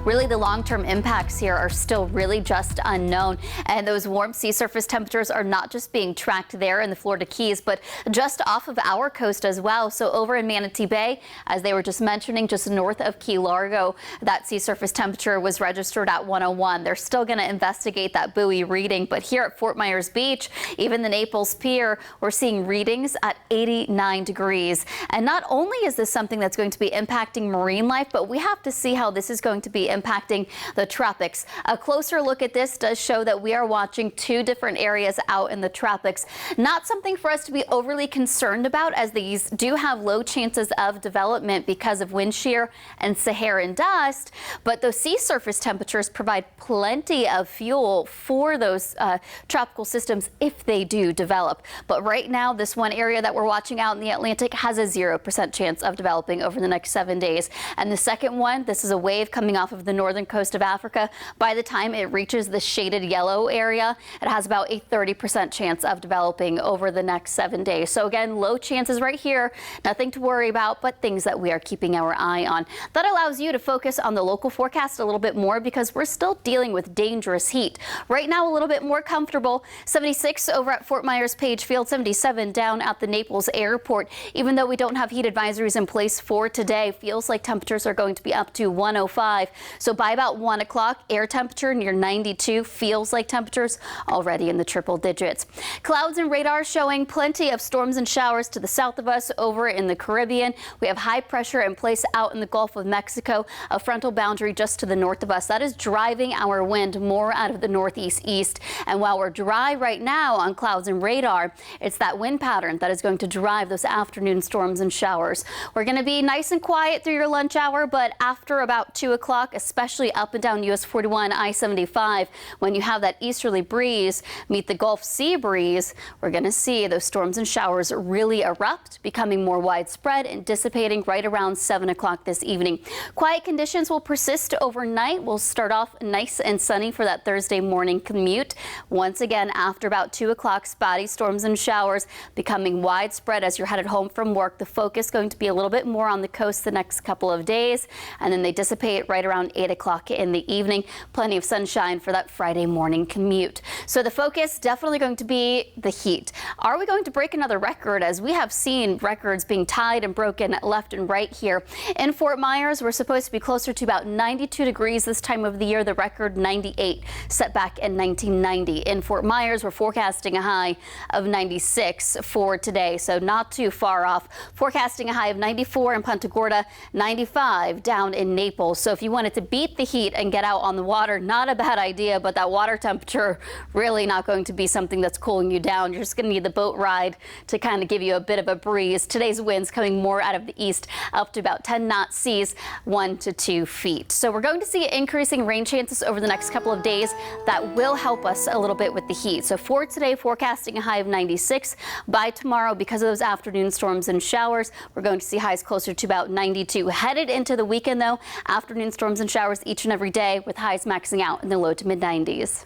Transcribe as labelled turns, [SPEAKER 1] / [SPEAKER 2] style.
[SPEAKER 1] really the long-term impacts here are still really just unknown. And those warm sea surface temperatures are not just being tracked there in the Florida Keys, but just off of our coast as well. So over in Manatee Bay, as they were just mentioning, just north of Key Largo, that sea surface temperature was registered at 101. They're still going to investigate that buoy reading, but here at Fort Myers Beach, even the Naples Pier, we're seeing readings at 89 degrees. And not only is this something that's going to be impacting marine life, but we have to see how this is going to be impacting the tropics. A closer look at this does show that we are watching two different areas out in the tropics. Not something for us to be overly concerned about, as these do have low chances of development because of wind shear and Saharan dust, but those sea surface temperatures provide plenty of fuel for those tropical systems if they do develop. But right now, this one area that we're watching out in the Atlantic has a 0% chance of developing over the next 7 days. And the second one, this is a wave coming off of the northern coast of Africa. By the time it reaches the shaded yellow area, it has about a 30% chance of developing over the next 7 days. So again, low chances right here, nothing to worry about, but things that we are keeping our eye on. That allows you to focus on the local forecast a little bit more because we're still dealing with dangerous heat. Right now, a little bit more comfortable. 76 over at Fort Myers Page Field, 77 down at the Naples Airport. Even though we don't have heat advisories in place for today, feels like temperatures are going to be up to 105. So by about 1 o'clock, air temperature near 92, feels like temperatures already in the triple digits. Clouds and radar showing plenty of storms and showers to the south of us over in the Caribbean. We have high pressure in place out in the Gulf of Mexico, a frontal boundary just to the north of us. That is driving our wind more out of the northeast east. And while we're dry right now on clouds and radar, it's that wind pattern that is going to drive those afternoon storms and showers. We're going to be nice and quiet through your lunch hour, but after about 2 o'clock, especially up and down US 41, I-75, when you have that easterly breeze meet the Gulf Sea breeze, we're going to see those storms and showers really erupt, becoming more widespread and dissipating right around 7 o'clock this evening. Quiet conditions will persist overnight. We'll start off nice and sunny for that Thursday morning commute. Once again, after about 2 o'clock, spotty storms and showers becoming widespread as you're headed home from work. The focus going to be a little bit more on the coast the next couple of days, and then they dissipate right around 8 o'clock in the evening. Plenty of sunshine for that Friday morning commute. So the focus definitely going to be the heat. Are we going to break another record, as we have seen records being tied and broken left and right here? In Fort Myers, we're supposed to be closer to about 92 degrees this time of the year. The record 98 set back in 1990. In Fort Myers, we're forecasting a high of 96 for today, so not too far off. Forecasting a high of 94 in Punta Gorda, 95 down in Naples. So if you wanted to beat the heat and get out on the water, not a bad idea, but that water temperature really not going to be something that's cooling you down. You're just going to need the boat ride to kind of give you a bit of a breeze. Today's winds coming more out of the east, up to about 10 knot seas, 1 to 2 feet. So we're going to see increasing rain chances over the next couple of days. That will help us a little bit with the heat. So for today, forecasting a high of 96. By tomorrow, because of those afternoon storms and showers, we're going to see highs closer to about 92. Headed into the weekend, though, afternoon storms and showers each and every day, with highs maxing out in the low to mid 90s.